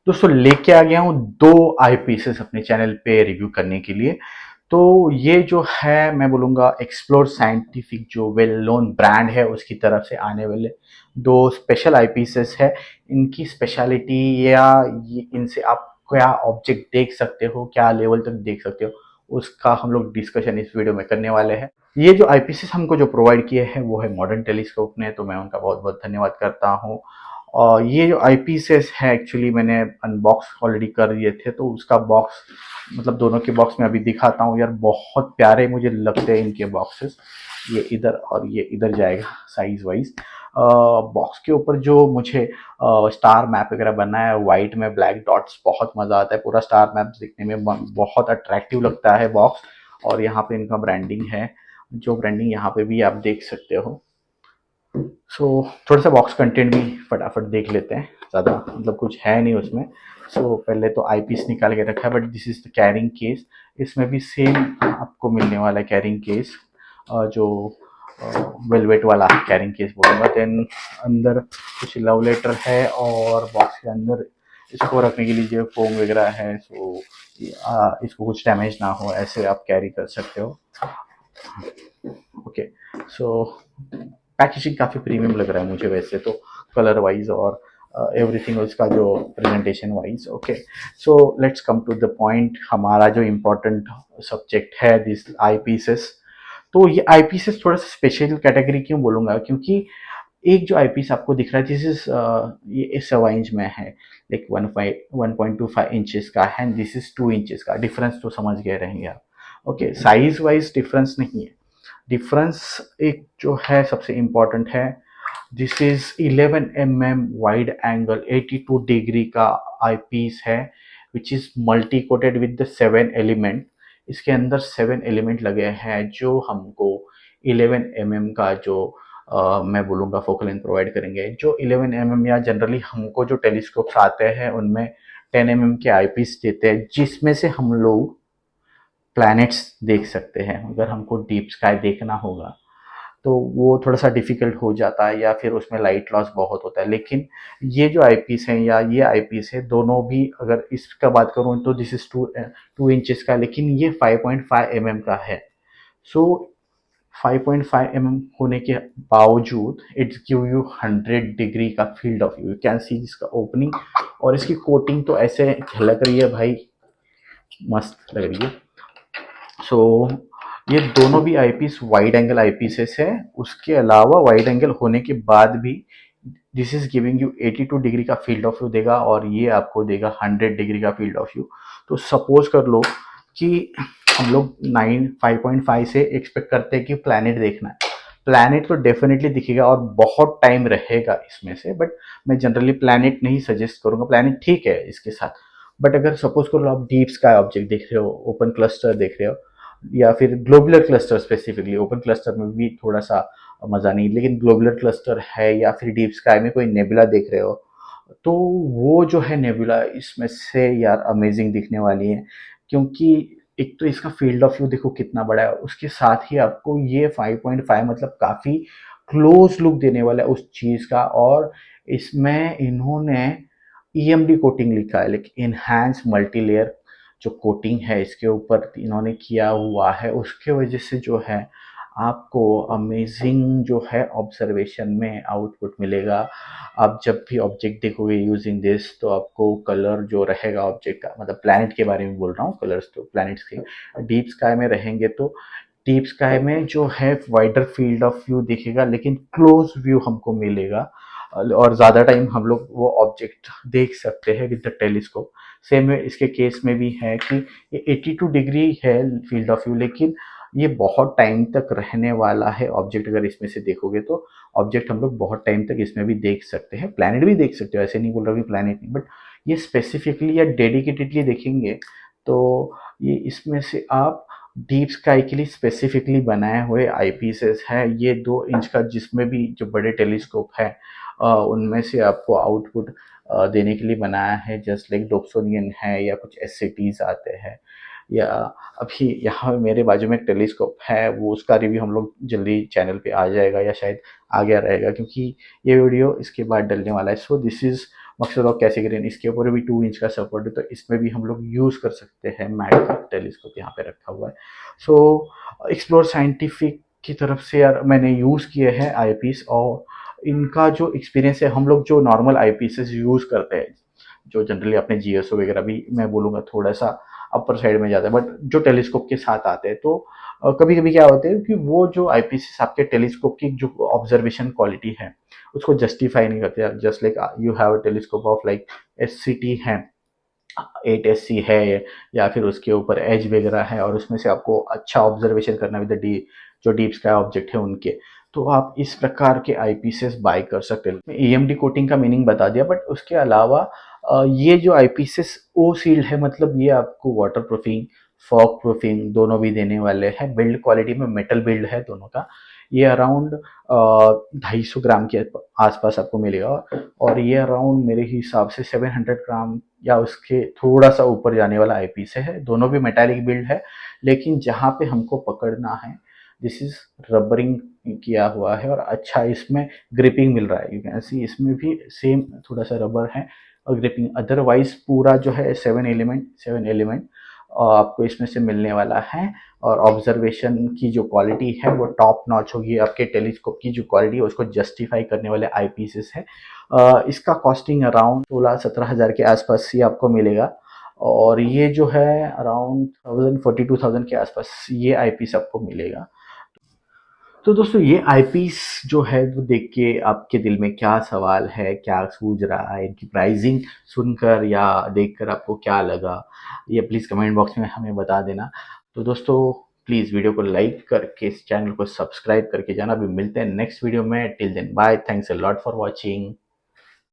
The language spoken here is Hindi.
दोस्तों लेके आ गया हूँ दो आई पीसेस अपने चैनल पे रिव्यू करने के लिए। तो ये जो है मैं बोलूँगा एक्सप्लोर साइंटिफिक जो वेल नोन ब्रांड है उसकी तरफ से आने वाले दो स्पेशल आई पीसेस है। इनकी स्पेशलिटी या इनसे आप क्या ऑब्जेक्ट देख सकते हो, क्या लेवल तक देख सकते हो, उसका हम लोग डिस्कशन इस वीडियो में करने वाले हैं। ये जो आई पीसेस हमको जो प्रोवाइड किए हैं वो है मॉडर्न टेलीस्कोप ने, तो मैं उनका बहुत बहुत धन्यवाद करता हूँ। और ये जो आई पीसेस है एक्चुअली मैंने अनबॉक्स ऑलरेडी कर दिए थे, तो उसका बॉक्स मतलब दोनों के बॉक्स में अभी दिखाता हूँ यार, बहुत प्यारे मुझे लगते हैं इनके बॉक्सेस। ये इधर और ये इधर जाएगा साइज वाइज। बॉक्स के ऊपर जो मुझे स्टार मैप वगैरह बना है वाइट में ब्लैक डॉट्स, बहुत मजा आता है। पूरा स्टार मैप दिखने में बहुत अट्रैक्टिव लगता है बॉक्स। और यहाँ पे इनका ब्रांडिंग है, जो ब्रांडिंग यहाँ पे भी आप देख सकते हो। सो थोड़ा सा बॉक्स कंटेंट भी फटाफट देख लेते हैं, ज़्यादा मतलब कुछ है नहीं उसमें। पहले तो आई पीस निकाल के रखा है, but this is the carrying case. इसमें भी सेम आपको मिलने वाला है कैरिंग केस, जो वेलवेट वाला कैरिंग केस बोलूँगा। देन अंदर कुछ लव लेटर है, और बॉक्स के अंदर इसको रखने के लिए जो फोम वगैरह है। इसको कुछ डैमेज ना हो ऐसे आप कैरी कर सकते हो। ओके। सो पैकेजिंग काफ़ी प्रीमियम लग रहा है मुझे वैसे तो, कलर वाइज और एवरीथिंग उसका जो presentation wise. Okay, so let's come to the point, हमारा जो इम्पोर्टेंट सब्जेक्ट है दिस आई पीसेस। तो ये आई पीसेस थोड़ा सा स्पेशल कैटेगरी क्यों बोलूँगा, क्योंकि एक जो आई पीस आपको दिख रहा है दिस इज ये 7 इंच में है, लाइक 1.25 इंचेस का है, दिस इज 2 इंचेस का। डिफरेंस तो समझ गए रहेंगे आप। ओके, साइज वाइज डिफरेंस नहीं है। डिफरेंस एक जो है सबसे इम्पोर्टेंट है, this is 11 mm wide angle 82 degree का आई पीस है, which is multi coated with the 7 element. इसके अंदर 7 एलिमेंट लगे हैं जो हमको 11 mm का जो मैं बोलूँगा फोकल लेंथ प्रोवाइड करेंगे। जो 11 mm या जनरली हमको जो टेलीस्कोप्स आते हैं उनमें 10 mm के आई पीस देते हैं, जिसमें से हम लोग प्लैनेट्स देख सकते हैं। अगर हमको डीप स्काई देखना होगा तो वो थोड़ा सा डिफिकल्ट हो जाता है, या फिर उसमें लाइट लॉस बहुत होता है। लेकिन ये जो आई पीस है या ये आई पीस है, दोनों भी अगर इसका बात करूँ तो दिस इज 2 इंचेस का, लेकिन ये 5.5 mm का है। सो 5.5 mm होने के बावजूद इट्स गिव यू 100 डिग्री का field of view. You can see इसका ओपनिंग, और इसकी कोटिंग तो ऐसे झलक रही है भाई, मस्त लग रही है। सो ये दोनों भी आईपीस वाइड एंगल आईपीसेस है। उसके अलावा वाइड एंगल होने के बाद भी this is giving you 82 degree का फील्ड ऑफ व्यू देगा, और ये आपको देगा 100 डिग्री का फील्ड ऑफ व्यू। तो सपोज कर लो कि हम लोग 5.5 से एक्सपेक्ट करते हैं कि प्लैनेट देखना है। प्लैनेट तो डेफिनेटली दिखेगा और बहुत टाइम रहेगा इसमें से, बट मैं जनरली प्लैनेट नहीं सजेस्ट करूंगा। प्लैनेट ठीक है इसके साथ, बट अगर सपोज करो आप डीप स्काई ऑब्जेक्ट देख रहे हो, ओपन क्लस्टर देख रहे हो, या फिर globular cluster, specifically open cluster में भी थोड़ा सा मज़ा नहीं, लेकिन ग्लोबुलर क्लस्टर है, या फिर डीप स्काई में कोई नेबुला देख रहे हो, तो वो जो है नेबुला इसमें से यार अमेजिंग दिखने वाली है। क्योंकि एक तो इसका फील्ड ऑफ व्यू देखो कितना बड़ा है, उसके साथ ही आपको ये 5.5 मतलब काफ़ी क्लोज लुक देने वाला है उस चीज़ का। और इसमें इन्होंने ईएमडी कोटिंग लिखा है, लेकिन इनहैंस मल्टी लेयर जो कोटिंग है इसके ऊपर इन्होंने किया हुआ है, उसके वजह से जो है आपको अमेजिंग जो है ऑब्जर्वेशन में आउटपुट मिलेगा। आप जब भी ऑब्जेक्ट देखोगे यूजिंग दिस, तो आपको कलर जो रहेगा ऑब्जेक्ट का, मतलब प्लैनेट के बारे में बोल रहा हूँ, कलर्स तो प्लैनेट्स के डीप स्काई में रहेंगे तो डीप स्काई में जो है वाइडर फील्ड ऑफ व्यू दिखेगा, लेकिन क्लोज व्यू हमको मिलेगा, और ज़्यादा टाइम हम लोग वो ऑब्जेक्ट देख सकते हैं विद द टेलीस्कोप। सेम इसके केस में भी है कि ये 82 डिग्री है फील्ड ऑफ व्यू, लेकिन ये बहुत टाइम तक रहने वाला है ऑब्जेक्ट। अगर इसमें से देखोगे तो ऑब्जेक्ट हम लोग बहुत टाइम तक इसमें भी देख सकते हैं। प्लैनेट भी देख सकते हो, ऐसे नहीं बोल रहा कि प्लैनेट नहीं, बट ये स्पेसिफिकली या डेडिकेटेडली देखेंगे तो ये इसमें से आप डीप स्काई के लिए स्पेसिफिकली बनाए हुए आई पीसेस है। ये 2 इंच का, जिसमें भी जो बड़े टेलीस्कोप है उनमें से आपको आउटपुट देने के लिए बनाया है, जस्ट लाइक डोप्सोनियन है या कुछ एससीटीज आते हैं। या अभी यहाँ मेरे बाजू में एक टेलीस्कोप है, वो उसका रिव्यू हम लोग जल्दी चैनल पे आ जाएगा, या शायद आ गया रहेगा, क्योंकि ये वीडियो इसके बाद डलने वाला है। सो दिस इज़ मकसद ऑफ कैसी ग्रीन, इसके ऊपर भी 2 इंच का सपोर्ट है, तो इसमें भी हम लोग यूज़ कर सकते हैं। मैट का टेलीस्कोप यहाँ पे रखा हुआ है। सो एक्सप्लोर साइंटिफिक की तरफ से यार मैंने यूज़ किए हैं आई पीस, और इनका जो एक्सपीरियंस है, हम लोग जो नॉर्मल आई पीसेस यूज़ करते हैं, जो जनरली अपने जीएसओ वगैरह भी मैं बोलूँगा थोड़ा सा अपर साइड में जाता है, बट जो टेलीस्कोप के साथ आते हैं, तो कभी कभी क्या होता है कि वो जो आईपीसीस आपके टेलीस्कोप की जो ऑब्जर्वेशन क्वालिटी है उसको जस्टिफाई नहीं करते। Just like you have a telescope of like SCT है, 8SC है, या फिर उसके ऊपर एज वगैरह है, और उसमें से आपको अच्छा ऑब्जर्वेशन करना विद डी जो डीप स्काई ऑब्जेक्ट है उनके, तो आप इस प्रकार के आईपीसेस बाय कर सकते हैं। ईएमडी कोटिंग का मीनिंग बता दिया, बट उसके अलावा ये जो आईपीसेस ओ सील्ड है, मतलब ये आपको वाटर प्रूफिंग, फॉग प्रूफिंग दोनों भी देने वाले हैं। बिल्ड क्वालिटी में मेटल बिल्ड है दोनों का। ये अराउंड 250 ग्राम के आसपास आपको मिलेगा, और ये अराउंड मेरे हिसाब से 700 ग्राम या उसके थोड़ा सा ऊपर जाने वाला आईपीस है। दोनों भी मेटालिक बिल्ड है, लेकिन जहाँ पे हमको पकड़ना है दिस इज रबरिंग किया हुआ है, और अच्छा इसमें ग्रिपिंग मिल रहा है। यू कैन सी इसमें भी सेम थोड़ा सा रबर है और ग्रिपिंग। अदरवाइज पूरा जो है 7 एलिमेंट आपको इसमें से मिलने वाला है, और ऑब्जर्वेशन की जो क्वालिटी है वो टॉप नॉच होगी। आपके टेलीस्कोप की जो क्वालिटी है उसको जस्टिफाई करने वाले आई पीसेस है। इसका कॉस्टिंग अराउंड 16-17 हज़ार के आसपास ही आपको मिलेगा, और ये जो है अराउंड 1042,000 के आसपास ये आई पीस आपको मिलेगा। तो दोस्तों ये आईपीस जो है वो देख के आपके दिल में क्या सवाल है, क्या सूझ रहा है, इनकी प्राइसिंग सुनकर या देखकर आपको क्या लगा, ये प्लीज़ कमेंट बॉक्स में हमें बता देना। तो दोस्तों प्लीज़ वीडियो को लाइक करके इस चैनल को सब्सक्राइब करके जाना। अभी मिलते हैं नेक्स्ट वीडियो में। Till then bye, thanks a lot for watching.